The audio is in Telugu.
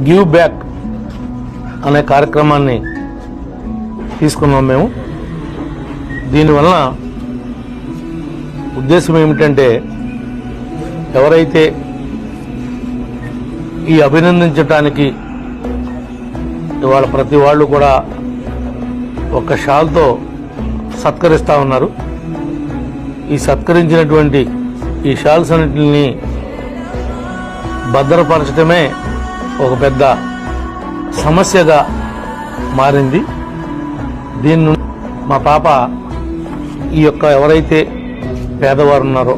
గివ్ బ్యాక్ అనే కార్యక్రమాన్ని తీసుకున్నాం మేము. దీనివల్ల ఉద్దేశం ఏమిటంటే, ఎవరైతే ఈ అభినందించటానికి ఇవాళ ప్రతి వాళ్ళు కూడా ఒక షాల్తో సత్కరిస్తా ఉన్నారు. ఈ సత్కరించినటువంటి ఈ షాల్స్ అన్నింటినీ భద్రపరచడమే ఒక పెద్ద సమస్యగా మారింది. దీని నుండి మా పాప ఈ యొక్క ఎవరైతే పేదవారు ఉన్నారో